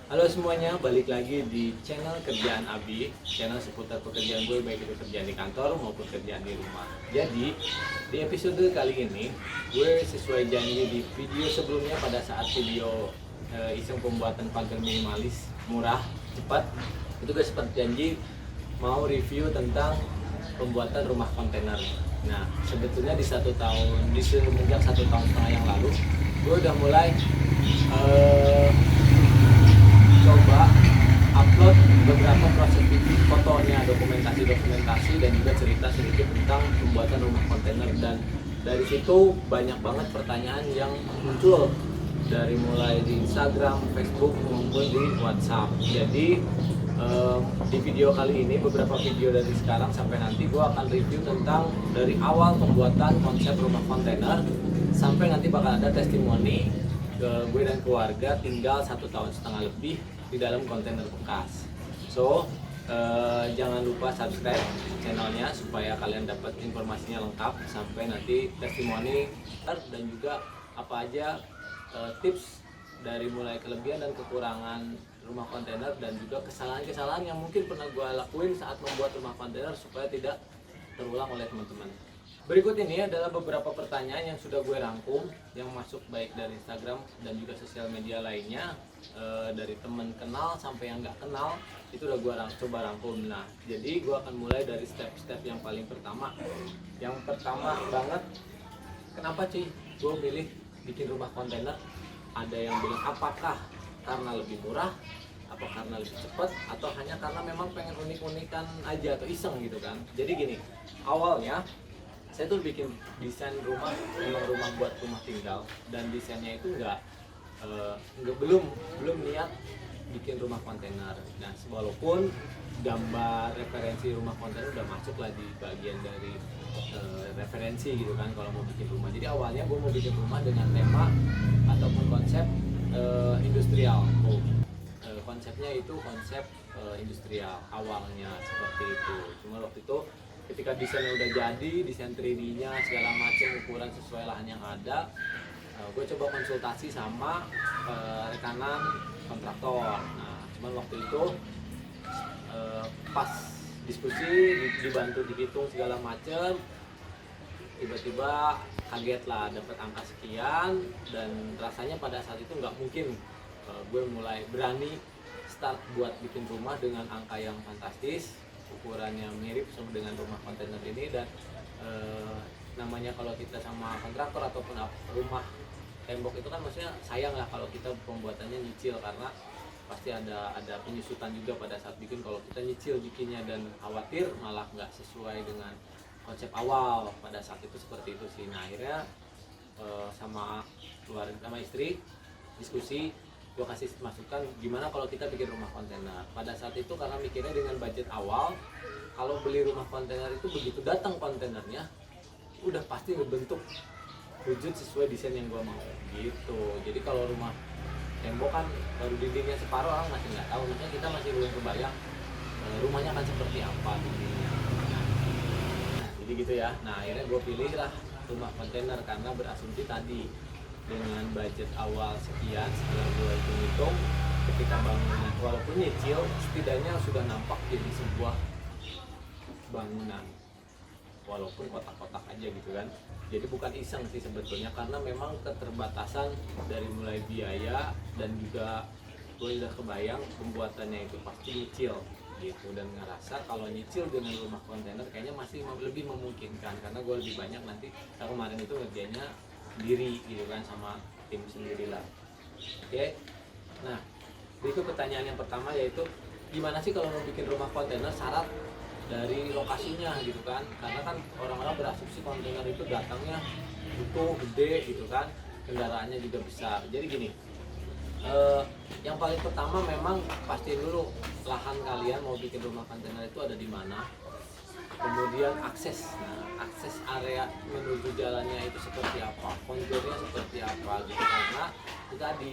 Halo semuanya, balik lagi di channel Kerjaan Abi, channel seputar pekerjaan gue, baik itu kerjaan di kantor maupun kerjaan di rumah. Jadi, di episode kali ini, gue sesuai janji di video sebelumnya pada saat video iseng pembuatan pagar minimalis, murah, cepat, itu gue sempat janji mau review tentang pembuatan rumah kontainer. Nah, sebetulnya di semenjak 1,5 tahun yang lalu, gue udah mulai coba upload beberapa proses fotonya, dokumentasi dan juga cerita sedikit tentang pembuatan rumah kontainer. Dan dari situ banyak banget pertanyaan yang muncul dari mulai di Instagram, Facebook maupun di WhatsApp. Jadi di video kali ini, beberapa video dari sekarang sampai nanti, gue akan review tentang dari awal pembuatan konsep rumah kontainer sampai nanti bakal ada testimoni gue dan keluarga tinggal 1,5 tahun lebih di dalam kontainer bekas. So jangan lupa subscribe channelnya supaya kalian dapat informasinya lengkap sampai nanti testimoni dan juga apa aja tips dari mulai kelebihan dan kekurangan rumah kontainer dan juga kesalahan-kesalahan yang mungkin pernah gue lakuin saat membuat rumah kontainer supaya tidak terulang oleh teman-teman. Berikut ini adalah beberapa pertanyaan yang sudah gue rangkum yang masuk baik dari Instagram dan juga sosial media lainnya, dari teman kenal sampai yang nggak kenal, itu udah gue coba rangkum. Nah, jadi gue akan mulai dari step-step yang paling pertama. Yang pertama banget, kenapa sih gue pilih bikin rumah kontainer? Ada yang bilang apakah karena lebih murah, apa karena lebih cepat, atau hanya karena memang pengen unik-unikan aja atau iseng gitu kan. Jadi gini, awalnya saya tuh bikin desain rumah, memang rumah buat rumah tinggal, dan desainnya itu belum niat bikin rumah kontainer. Nah, walaupun gambar referensi rumah kontainer udah masuk lah di bagian dari referensi gitu kan kalau mau bikin rumah. Jadi awalnya gue mau bikin rumah dengan tema ataupun konsep industrial. Konsepnya itu konsep industrial awalnya seperti itu. Cuma waktu itu ketika desainnya udah jadi, desain 3D-nya segala macam, ukuran sesuai lahan yang ada, gue coba konsultasi sama rekanan kontraktor. Nah, cuman waktu itu pas diskusi dibantu dihitung segala macam, tiba-tiba kaget lah dapat angka sekian, dan rasanya pada saat itu nggak mungkin gue mulai berani start buat bikin rumah dengan angka yang fantastis, ukurannya mirip sama dengan rumah kontainer ini. Dan namanya kalau kita sama kontraktor ataupun rumah tembok itu kan maksudnya sayang lah kalau kita pembuatannya nyicil, karena pasti ada penyusutan juga pada saat bikin. Kalau kita nyicil bikinnya dan khawatir malah nggak sesuai dengan konsep awal pada saat itu, seperti itu sih. Nah, akhirnya sama keluarga sama istri diskusi, gue kasih masukan gimana kalau kita bikin rumah kontainer. Pada saat itu karena mikirnya dengan budget awal, kalau beli rumah kontainer itu begitu datang kontainernya udah pasti ngebentuk wujud sesuai desain yang gue mau gitu. Jadi kalau rumah tembok kan baru dindingnya separuh, orang masih nggak tahu, maksudnya kita masih belum kebayang rumahnya akan seperti apa dindingnya. Nah, jadi gitu ya. Nah, akhirnya gue pilih lah rumah kontainer karena berasumsi tadi dengan budget awal sekian, setelah gue hitung-hitung ketika bangunan walaupun nyicil setidaknya sudah nampak jadi sebuah bangunan walaupun kotak-kotak aja gitu kan. Jadi bukan iseng sih sebetulnya, karena memang keterbatasan dari mulai biaya dan juga gue udah kebayang pembuatannya itu pasti nyicil gitu, dan ngerasa kalau nyicil dengan rumah kontainer kayaknya masih lebih memungkinkan karena gue lebih banyak nanti kemarin itu ngerjainnya sendiri gitu kan, sama tim sendiri lah. Oke. Nah, berikut pertanyaan yang pertama yaitu gimana sih kalau mau bikin rumah kontainer, syarat dari lokasinya gitu kan, karena kan orang-orang berasumsi kontainer itu datangnya butuh gede gitu kan, kendaraannya juga besar. Jadi gini, yang paling pertama memang pastiin dulu lahan kalian mau bikin rumah kontainer itu ada di mana, kemudian akses. Nah, akses area menuju jalannya itu seperti apa, konturnya seperti apa gitu, karena itu tadi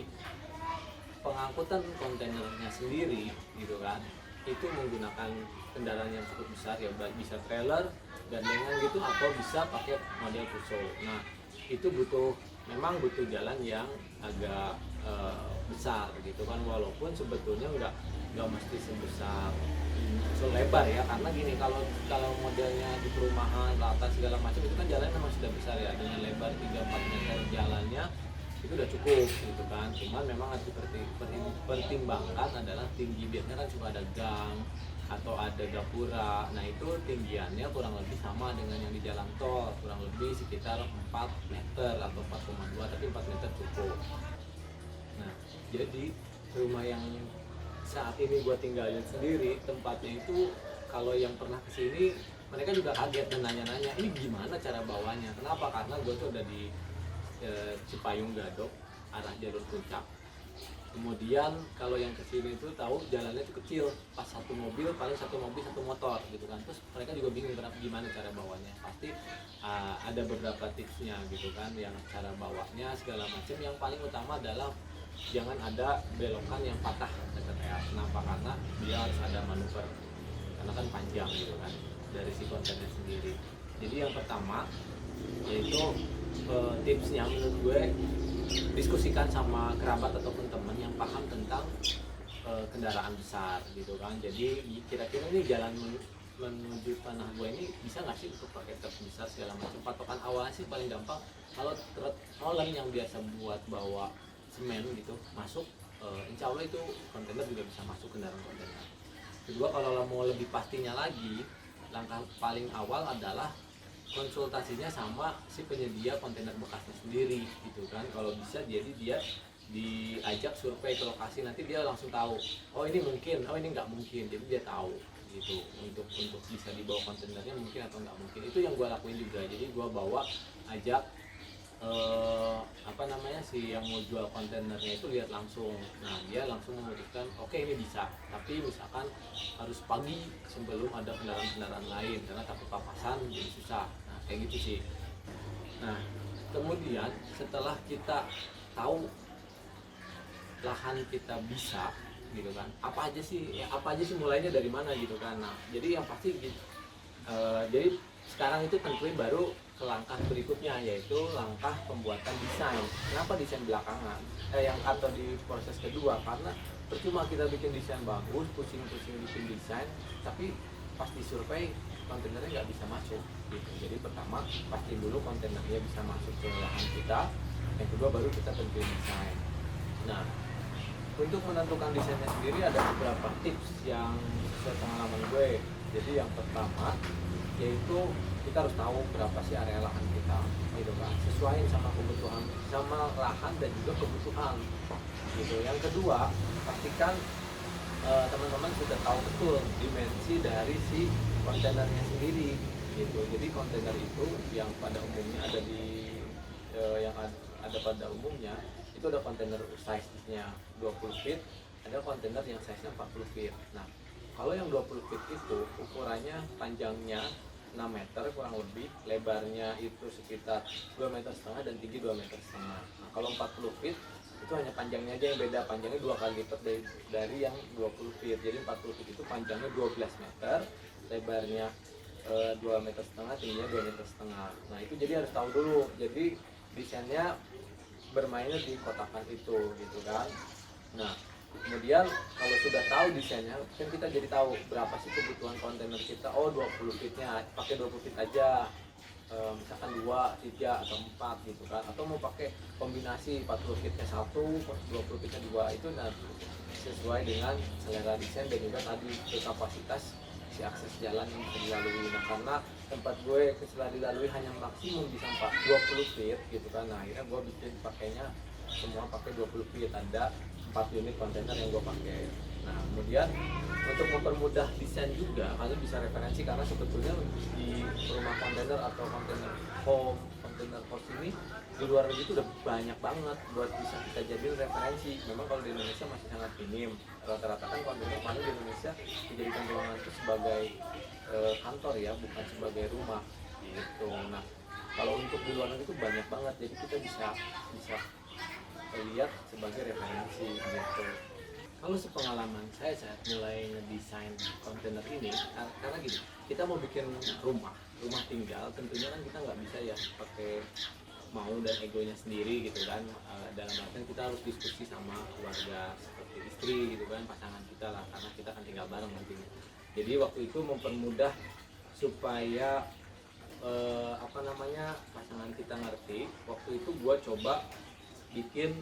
pengangkutan kontainernya sendiri gitu kan, itu menggunakan kendaraan yang cukup besar ya, bisa trailer dan dengan gitu, atau bisa pakai model fuso. Nah, itu memang butuh jalan yang agak besar gitu kan, walaupun sebetulnya nggak mesti sebesar selebar ya, karena gini, kalau kalau modelnya di perumahan rata segala macam itu kan jalannya memang sudah besar ya, dengan lebar 3-4 meter jalannya itu udah cukup gitu kan. Cuman memang harus dipertimbangkan adalah tinggi, biasanya kan suka ada gang atau ada gapura, nah itu tinggiannya kurang lebih sama dengan yang di jalan tol, kurang lebih sekitar 4 meter atau 4,2, tapi 4 meter cukup. Nah, jadi rumah yang saat ini gue tinggalin sendiri, tempatnya itu kalau yang pernah kesini mereka juga kaget dan nanya-nanya ini gimana cara bawanya. Kenapa? Karena gue tuh udah di Cipayung Gadok arah jalur puncak. Kemudian kalau yang kesini itu tahu jalannya itu kecil, pas satu mobil paling satu motor gitu kan. Terus mereka juga bingung gimana cara bawanya. Pasti ada beberapa tipsnya gitu kan, yang cara bawanya segala macam. Yang paling utama adalah jangan ada belokan yang patah dekat air. Kenapa? Karena dia harus ada manuver, karena kan panjang gitu kan dari si kontennya sendiri. Jadi yang pertama yaitu tipsnya menurut gue, diskusikan sama kerabat ataupun teman yang paham tentang kendaraan besar gitu kan. Jadi kira-kira ini jalan menuju tanah gue ini bisa nggak sih untuk pakai truk besar segala macam. Patokan awalnya sih paling gampang kalau truk Holland yang biasa buat bawa semen gitu masuk, insya Allah itu kontainer juga bisa masuk kendaraan kontainer. Kedua, kalau mau lebih pastinya lagi, langkah paling awal adalah konsultasinya sama si penyedia kontainer bekasnya sendiri gitu kan. Kalau bisa jadi dia diajak survei ke lokasi, nanti dia langsung tahu oh ini mungkin, oh ini nggak mungkin, jadi dia tahu gitu untuk bisa dibawa kontainernya mungkin atau nggak mungkin. Itu yang gue lakuin juga, jadi gue bawa ajak si yang mau jual kontainernya itu lihat langsung. Nah dia langsung memutuskan oke, ini bisa, tapi misalkan harus pagi sebelum ada kendaraan-kendaraan lain karena takut papasan jadi susah. Nah kayak gitu sih. Nah kemudian setelah kita tahu lahan kita bisa gitu kan, apa aja sih mulainya dari mana gitu kan. Nah jadi yang pasti jadi sekarang itu tentunya baru ke langkah berikutnya, yaitu langkah pembuatan desain. Kenapa desain belakangan yang atau di proses kedua? Karena percuma kita bikin desain bagus, pusing-pusing bikin desain, tapi pas disurvei kontainernya nggak bisa masuk gitu. Jadi pertama pastiin dulu kontainernya bisa masuk ke lahan kita, yang kedua baru kita tentuin desain. Nah untuk menentukan desainnya sendiri ada beberapa tips yang sesuai pengalaman gue. Jadi yang pertama yaitu kita harus tahu berapa sih area lahan kita gitu kan, sesuaiin sama kebutuhan, sama lahan dan juga kebutuhan gitu. Yang kedua, pastikan teman-teman sudah tahu betul dimensi dari si kontainernya sendiri gitu. Jadi kontainer itu yang pada umumnya ada di pada umumnya itu ada kontainer size-nya 20 feet, ada kontainer yang size-nya 40 feet. Nah kalau yang 20 feet itu ukurannya panjangnya 6 meter kurang lebih, lebarnya itu sekitar 2,5 meter dan tinggi 2,5 meter. Nah kalau 40 feet itu hanya panjangnya aja yang beda, panjangnya 2 kali lipat dari yang 20 feet. Jadi 40 feet itu panjangnya 12 meter, lebarnya 2,5 meter, tingginya 2,5 meter. Nah itu jadi harus tahu dulu, jadi desainnya bermainnya di kotakan itu gitu kan. Nah kemudian kalau sudah tahu desainnya kan kita jadi tahu berapa sih kebutuhan kontainer kita. Oh 20 feetnya pakai 20 feet aja, misalkan 2, 3 atau 4 gitu kan, atau mau pakai kombinasi 40 feetnya 1, 20 feetnya 2, itu nanti sesuai dengan selera desain dan juga tadi kapasitas si akses jalan yang bisa dilalui. Nah karena tempat gue setelah dilalui hanya maksimum bisa 20 feet gitu kan, nah akhirnya gue bikin pakainya semua pakai 20 feet, ada 4 unit kontainer yang gue pakai. Nah kemudian untuk mempermudah desain juga kalian bisa referensi, karena sebetulnya di rumah kontainer atau kontainer house ini di luar negeri itu udah banyak banget buat bisa kita jadiin referensi. Memang kalau di Indonesia masih sangat minim, rata-rata kan kontainer paling di Indonesia dijadikan ruangan itu sebagai kantor ya, bukan sebagai rumah gitu. Nah kalau untuk di luar negeri itu banyak banget, jadi kita bisa lihat sebagai referensi gitu. Kalau sepengalaman saya saat mulai ngedesain kontainer ini, karena gini, kita mau bikin rumah tinggal, tentunya kan kita nggak bisa ya pakai mau dan egonya sendiri gitu kan. Dalam artian kita harus diskusi sama keluarga seperti istri gitu kan, pasangan kita lah, karena kita akan tinggal bareng nantinya. Jadi waktu itu mempermudah supaya pasangan kita ngerti. Waktu itu gua coba bikin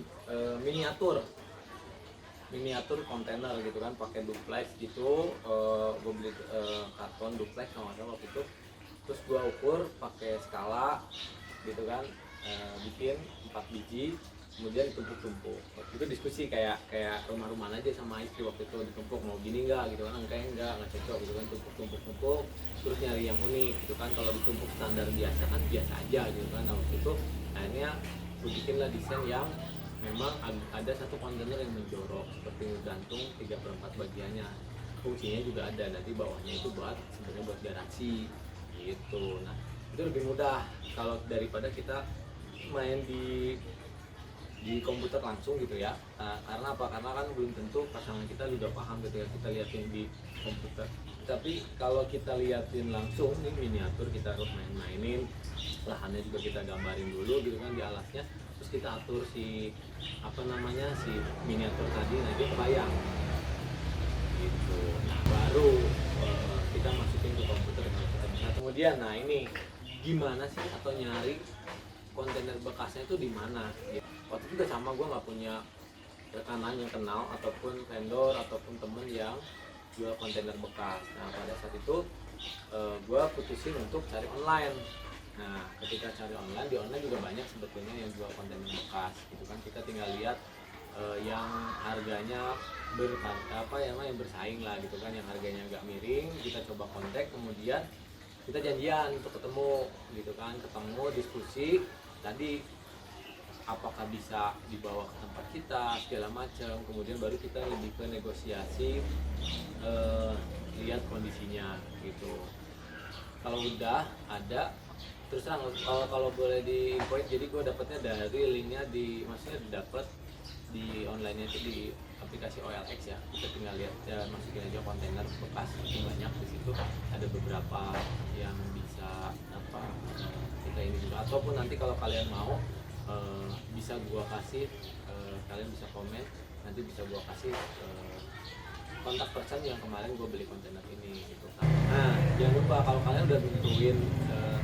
miniatur kontainer gitu kan, pakai duplex gitu. Gue beli karton duplex kalau nggak salah waktu itu, terus gue ukur pakai skala gitu kan, bikin 4 biji, kemudian ditumpuk-tumpuk. Waktu itu diskusi kayak rumah-rumahan aja sama istri waktu itu, ditumpuk mau gini enggak gitu kan, enggak cocok gitu kan, tumpuk-tumpuk terus nyari yang unik gitu kan. Kalau ditumpuk standar biasa kan biasa aja gitu kan. Nah waktu itu akhirnya gue bikinlah desain yang memang ada satu kontainer yang menjorok seperti gantung 3/4 bagiannya, fungsinya juga ada, nanti bawahnya itu sebenarnya buat garasi gitu. Nah itu lebih mudah kalau daripada kita main di komputer langsung gitu ya. Karena apa? Karena kan belum tentu pasangan kita juga paham gitu ya, kita liatin di komputer. Tapi kalau kita liatin langsung nih miniatur, kita harus mainin lahannya juga kita gambarin dulu gitu kan di alasnya, terus kita atur si miniatur tadi, nah dia kebayang gitu. Nah baru kita masukin ke komputer kalau kita bisa. Kemudian nah ini gimana sih atau nyari kontainer bekasnya itu di mana? Waktu itu juga sama, gue nggak punya rekanan yang kenal ataupun vendor ataupun temen yang jual kontainer bekas. Nah pada saat itu gue putusin untuk cari online. Nah ketika cari online, di online juga banyak sebetulnya yang jual kontainer bekas gitu kan. Kita tinggal lihat yang harganya yang bersaing lah gitu kan, yang harganya agak miring, kita coba kontak, kemudian kita janjian untuk ketemu gitu kan, diskusi tadi apakah bisa dibawa ke tempat kita segala macam, kemudian baru kita lebih ke negosiasi, lihat kondisinya gitu. Kalau udah ada, terus terang kalau boleh diinfoin, jadi gue dapetnya dari linknya maksudnya didapat di online itu di aplikasi OLX ya. Kita tinggal lihat ya, masukin aja kontainer bekas, itu banyak di situ, ada beberapa yang bisa kita ini juga. Ataupun nanti kalau kalian mau bisa gua kasih, kalian bisa komen, nanti bisa gua kasih kontak person yang kemarin gua beli kontainer ini gitu kan. Nah jangan lupa kalau kalian udah nentuin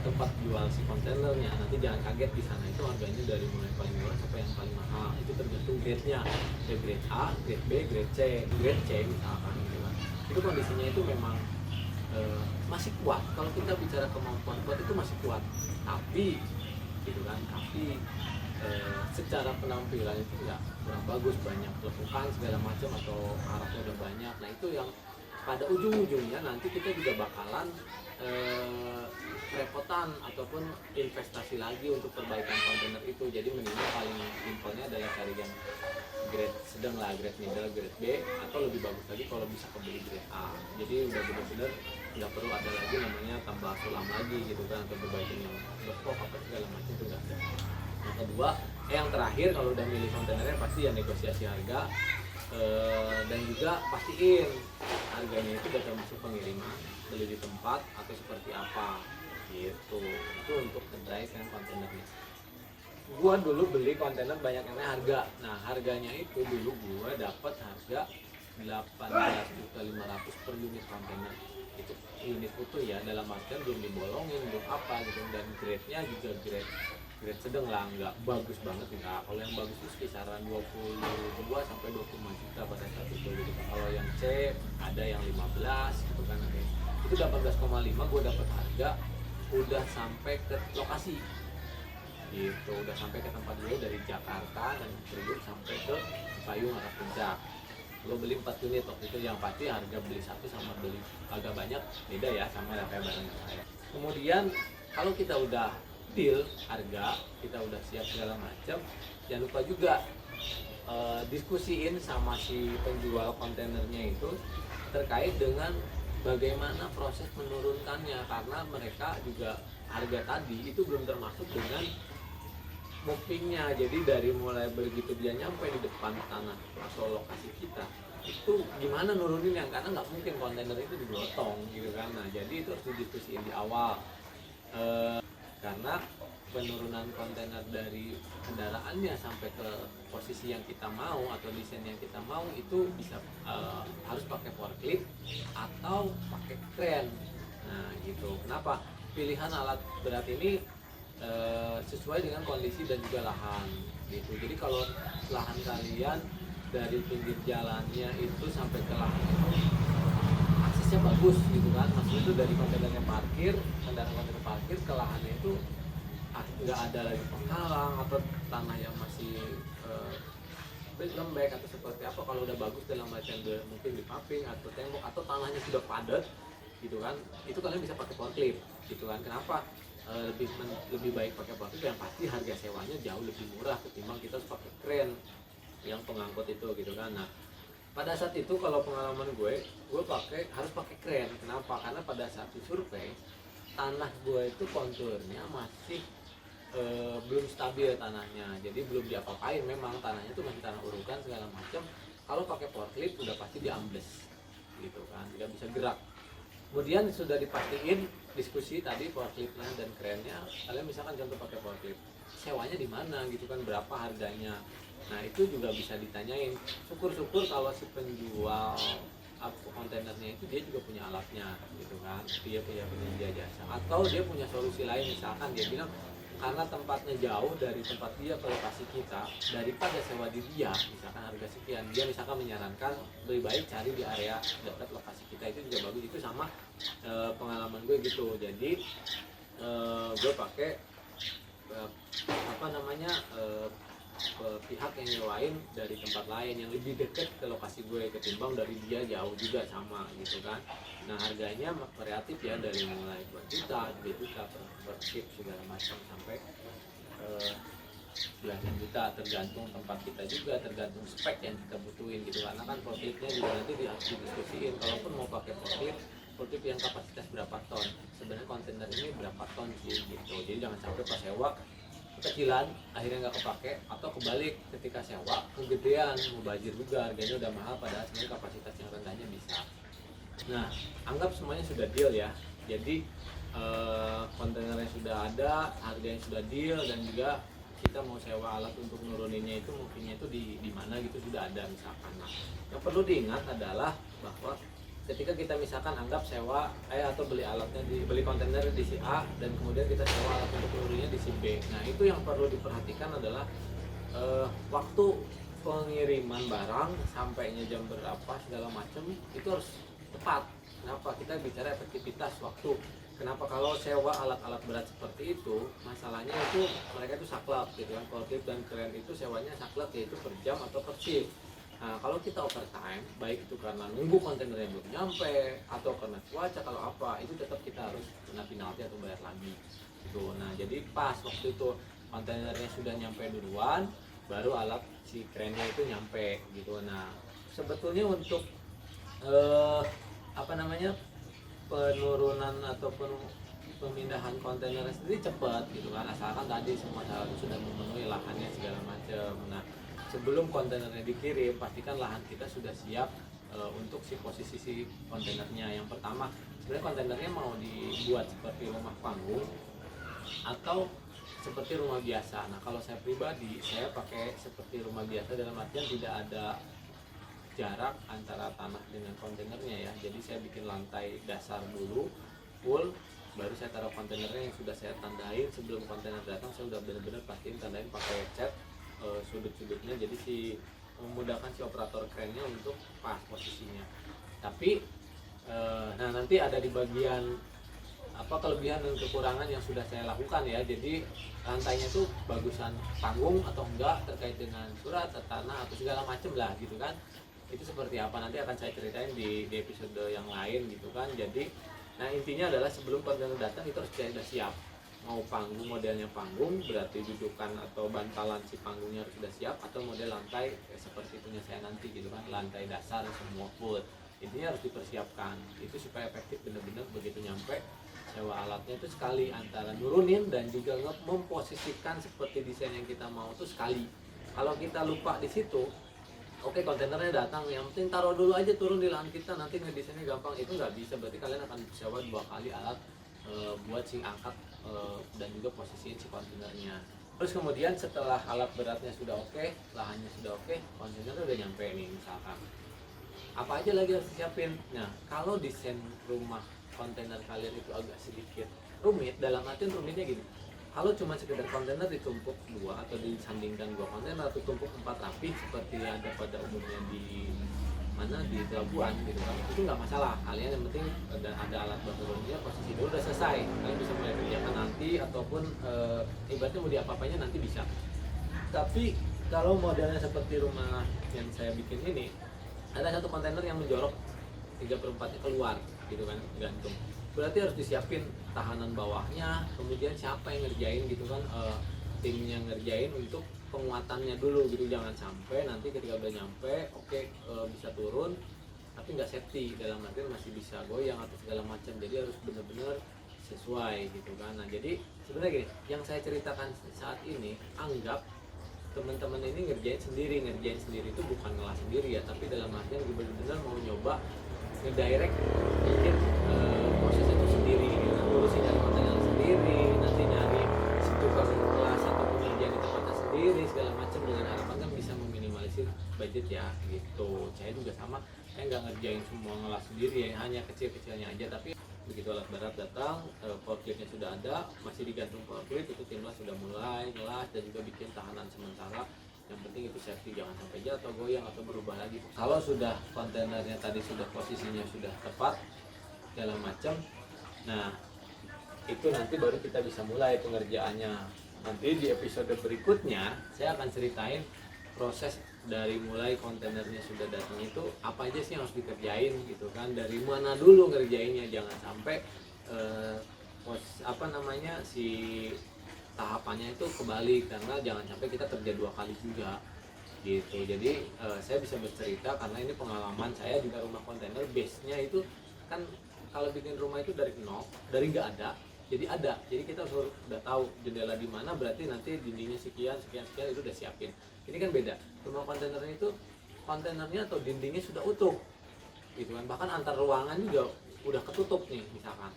tempat jual si kontainernya, nanti jangan kaget di sana itu harganya dari mulai paling murah sampai yang paling mahal. Itu tergantung grade-nya, ada grade A, grade B, grade C. Grade C misalkan gitu kan, itu kondisinya itu memang masih kuat. Kalau kita bicara kemampuan kuat itu masih kuat, tapi gitu kan, tapi secara penampilan itu nggak kurang bagus, banyak lekukan segala macam atau karatnya udah banyak. Nah itu yang pada ujung-ujungnya nanti kita juga bakalan repotan ataupun investasi lagi untuk perbaikan kontainer itu. Jadi mendingan paling simpelnya adalah cari yang grade sedang lah, grade middle, grade B, atau lebih bagus lagi kalau bisa kebeli grade A. Jadi udah benar-benar nggak perlu ada lagi namanya tambah sulam lagi gitu kan, atau perbaikan yang berpok apa segala macam, itu nggak ada. Yang kedua, yang terakhir kalau udah milih kontainernya pasti ya negosiasi harga, dan juga pastiin harganya itu udah termasuk pengiriman, beli di tempat atau seperti apa gitu. Itu untuk perbaikan kontainernya. Gua dulu beli kontainer banyak yang harga. Nah harganya itu dulu gua dapat harga 18.500 per unit kontainer. Itu unit utuh ya, dalam artian belum dibolongin, belum apa gitu, dan grade-nya juga grade sedang lah, nggak bagus banget enggak. Kalau yang bagus itu kisaran 22 sampai 25 juta pada saat itu gitu. Kalau yang C ada yang 15 gitu kan, ada itu 18,5 gue dapat harga, udah sampai ke lokasi gitu, udah sampai ke tempat gue dari Jakarta dan Cirebon sampai ke Payung arah Puncak. Gue beli 4 unit waktu itu, yang pasti harga beli satu sama beli agak banyak beda ya, sama kayak barang saya. Kemudian kalau kita udah deal harga, kita udah siap segala macam, jangan lupa juga diskusiin sama si penjual kontainernya itu terkait dengan bagaimana proses menurunkannya, karena mereka juga harga tadi itu belum termasuk dengan movingnya. Jadi dari mulai begitu dia nyampe di depan tanah atau lokasi kita, itu gimana nuruninnya, karena nggak mungkin kontainer itu digotong gitu kan. Nah jadi itu harus didiskusiin di awal, karena penurunan kontainer dari kendaraannya sampai ke posisi yang kita mau atau desain yang kita mau itu bisa harus pakai forklift atau pakai kren. Nah gitu. Kenapa pilihan alat berat ini sesuai dengan kondisi dan juga lahan gitu. Jadi kalau lahan kalian dari pinggir jalannya itu sampai ke lahan itu aksesnya bagus gitu kan, maksudnya itu dari kontainernya parkir, kendaraan kontainer parkir ke lahannya itu nggak ada lagi penghalang atau tanah yang masih lembek atau seperti apa. Kalau udah bagus dalam artian mungkin di paving atau tembok atau tanahnya sudah padat gitu kan, itu kalian bisa pakai forklift gitu kan. Kenapa lebih baik pakai forklift? Yang pasti harga sewanya jauh lebih murah ketimbang kita harus pakai kren yang pengangkut itu gitu kan. Nah pada saat itu kalau pengalaman gue harus pakai kren. Kenapa? Karena pada saat survei tanah gue itu konturnya masih belum stabil tanahnya, jadi belum diapa-apain. Memang tanahnya itu masih tanah urukan segala macam. Kalau pakai forklift udah pasti diambles gitu kan, tidak bisa gerak. Kemudian sudah dipastiin diskusi tadi forkliftnya dan kerennya, kalian misalkan contoh pakai forklift, sewanya di mana gitu kan, berapa harganya. Nah itu juga bisa ditanyain. Syukur-syukur kalau si penjual kontainernya itu dia juga punya alatnya gitu kan, dia punya penyedia jasa atau dia punya solusi lain. Misalkan dia bilang karena tempatnya jauh dari tempat dia ke lokasi kita, daripada sewa di dia misalkan harga sekian, dia misalkan menyarankan lebih baik cari di area dekat lokasi kita. Itu juga bagus. Itu sama pengalaman gue gitu. Jadi gue pakai pihak yang nyewain dari tempat lain yang lebih dekat ke lokasi gue ketimbang dari dia jauh juga sama gitu kan. Nah harganya variatif ya, dari mulai 2 juta, 3 juta per ship segala macam sampai belasan juta, tergantung tempat kita juga, tergantung spek yang kita butuhin gitu. Karena kan forkliftnya juga nanti harus didiskusiin. Kalaupun mau pakai forklift yang kapasitas berapa ton, sebenarnya kontainer ini berapa ton sih gitu. Jadi jangan sampai pas sewa kecilan akhirnya nggak kepake, atau kebalik ketika sewa kegedean mubazir juga, harganya udah mahal padahal sebenarnya kapasitas yang rendahnya bisa. Nah anggap semuanya sudah deal ya, jadi kontainernya sudah ada, harganya sudah deal, dan juga kita mau sewa alat untuk nuruninnya itu mungkinnya itu di mana gitu sudah ada misalkan. Nah, yang perlu diingat adalah bahwa ketika kita misalkan anggap sewa atau beli alatnya beli kontainer di si A dan kemudian kita sewa alat untuk nuruninnya di si B. Nah itu yang perlu diperhatikan adalah waktu pengiriman barang sampainya jam berapa segala macam itu harus tepat. Kenapa? Kita bicara efektivitas waktu. Kenapa? Kalau sewa alat-alat berat seperti itu, masalahnya itu mereka itu saklek gitu kan. Forklift dan kren itu sewanya saklek, yaitu per jam atau per shift. Nah kalau kita overtime, baik itu karena nunggu kontainernya belum nyampe atau karena cuaca, kalau apa, itu tetap kita harus kena penalti atau bayar lagi gitu. Nah jadi pas waktu itu kontainernya sudah nyampe duluan, baru alat si krennya itu nyampe gitu. Nah sebetulnya untuk penurunan ataupun pemindahan kontainer sendiri cepat gitu kan, asalkan tadi semua syarat sudah memenuhi lahannya segala macam. Nah sebelum kontainernya dikirim, pastikan lahan kita sudah siap untuk si posisi si kontainernya. Yang pertama, sebenarnya kontainernya mau dibuat seperti rumah panggung atau seperti rumah biasa. Nah kalau saya pribadi, saya pakai seperti rumah biasa dalam artian tidak ada jarak antara tanah dengan kontainernya ya. Jadi saya bikin lantai dasar dulu full, baru saya taruh kontainernya yang sudah saya tandain. Sebelum kontainer datang saya udah benar-benar pastiin tandain pakai cat sudut-sudutnya, jadi memudahkan si operator kerennya untuk pas posisinya. Tapi nah nanti ada di bagian kelebihan dan kekurangan yang sudah saya lakukan ya. Jadi lantainya tuh bagusan panggung atau enggak terkait dengan surat tanah atau segala macam lah gitu kan. Itu seperti apa nanti akan saya ceritain di episode yang lain gitu kan. Jadi nah intinya adalah sebelum kontainer datang itu harus sudah siap. Mau panggung, modelnya panggung berarti dudukan atau bantalan si panggungnya harus sudah siap, atau model lantai seperti punya saya nanti gitu kan, lantai dasar semua full. Intinya harus dipersiapkan itu supaya efektif. Bener-bener begitu nyampe sewa alatnya itu sekali antara nurunin dan juga memposisikan seperti desain yang kita mau tuh sekali. Kalau kita lupa di situ, oke kontainernya datang, yang penting taruh dulu aja turun di lahan kita, nanti ngedesainnya gampang, itu nggak bisa. Berarti kalian akan sewa 2 kali alat buat si angkat dan juga posisiin si kontainernya. Terus kemudian setelah alat beratnya sudah oke, lahannya sudah oke, kontainer udah nyampe nih misalkan. Apa aja lagi harus disiapin? Nah, kalau desain rumah kontainer kalian itu agak sedikit rumit, dalam artian rumitnya gini. Kalau cuma sekedar kontainer ditumpuk 2 atau disandingkan 2 kontainer atau tumpuk 4 rapi seperti ada pada umumnya di di pelabuhan gitu kan, itu nggak masalah. Kalian yang penting ada alat bantu turunnya, posisi dulu udah selesai, kalian bisa mulai kerjakan nanti ataupun ibaratnya mau diapa-apanya nanti bisa. Tapi kalau modelnya seperti rumah yang saya bikin ini, ada satu kontainer yang menjorok 3/4-nya keluar gitu kan, gantung. Berarti harus disiapin tahanan bawahnya, kemudian siapa yang ngerjain gitu kan, timnya ngerjain untuk penguatannya dulu gitu. Jangan sampai nanti ketika udah nyampe bisa turun tapi nggak safety, dalam artian masih bisa goyang atau segala macam. Jadi harus benar-benar sesuai gitu kan. Nah, jadi sebenarnya gini, yang saya ceritakan saat ini, anggap teman-teman ini ngerjain sendiri itu bukan ngelas sendiri ya, tapi dalam artian benar-benar mau nyoba ngedirect bikin proses itu sendiri gitu kan, ngurusin nyari kontainer sendiri, nanti nyari si tukang kelas atau pengerjaan di tempatnya sendiri segala macam, dengan harapan kan bisa meminimalisir budget ya gitu. Saya juga sama, saya nggak ngerjain semua ngelas sendiri ya, hanya kecil-kecilnya aja. Tapi begitu alat berat datang, forkliftnya sudah ada, masih digantung forklift, itu timnas sudah mulai ngelas dan juga bikin tahanan sementara. Yang penting itu safety, jangan sampai jatuh, goyang atau berubah lagi. Kalau sudah kontainernya tadi sudah posisinya sudah tepat segala macam, nah itu nanti baru kita bisa mulai pengerjaannya. Nanti di episode berikutnya saya akan ceritain proses dari mulai kontainernya sudah datang itu apa aja sih yang harus dikerjain gitu kan, dari mana dulu ngerjainnya. Jangan sampai si tahapannya itu kebalik, karena jangan sampai kita kerja 2 kali juga gitu. Jadi saya bisa bercerita karena ini pengalaman saya juga. Rumah kontainer base-nya itu kan, kalau bikin rumah itu dari nol, dari nggak ada jadi ada. Jadi kita harus udah tahu jendela di mana, berarti nanti dindingnya sekian itu udah siapin. Ini kan beda, rumah kontainernya itu kontainernya atau dindingnya sudah utuh gitu kan, bahkan antar ruangan juga udah ketutup nih misalkan.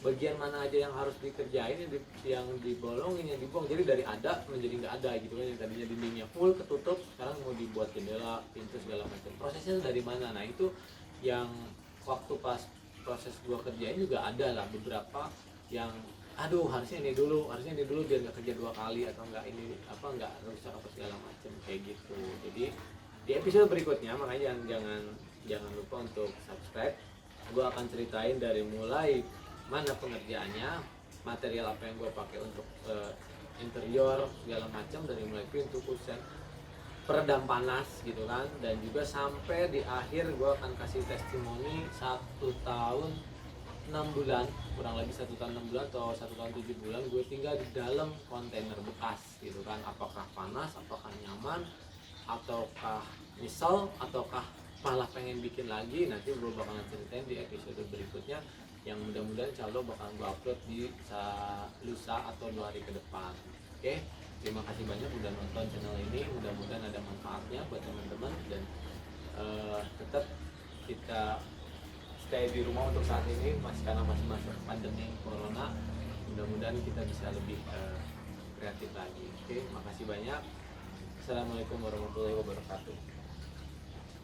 Bagian mana aja yang harus dikerjain, yang dibolongin, yang dibuang. Jadi dari ada menjadi nggak ada gitu kan. Yang tadinya dindingnya full ketutup, sekarang mau dibuat jendela, pintu segala macam. Prosesnya dari mana? Nah, itu yang waktu pas proses gua kerjain juga ada lah beberapa yang harusnya ini dulu biar nggak kerja 2 kali, atau nggak nggak rusak apa segala macam kayak gitu. Jadi di episode berikutnya, makanya jangan lupa untuk subscribe. Gua akan ceritain dari mulai mana pengerjaannya, material apa yang gue pakai untuk interior segala macam, dari mulai pintu, kusen, peredam panas gitu kan, dan juga sampai di akhir gue akan kasih testimoni 1 tahun 6 bulan, kurang lebih 1 tahun 6 bulan atau 1 tahun 7 bulan gue tinggal di dalam kontainer bekas gitu kan. Apakah panas, apakah nyaman, ataukah nyesel, ataukah malah pengen bikin lagi, nanti gue bakalan ceritain di episode berikutnya, yang mudah-mudahan insya Allah bakal gue upload di lusa atau 2 hari ke depan. Oke, terima kasih banyak udah nonton channel ini, mudah-mudahan ada manfaatnya buat teman-teman, dan tetap kita stay di rumah untuk saat ini, karena masih masa pandemi corona. Mudah-mudahan kita bisa lebih kreatif lagi. Oke, makasih banyak. Assalamualaikum warahmatullahi wabarakatuh.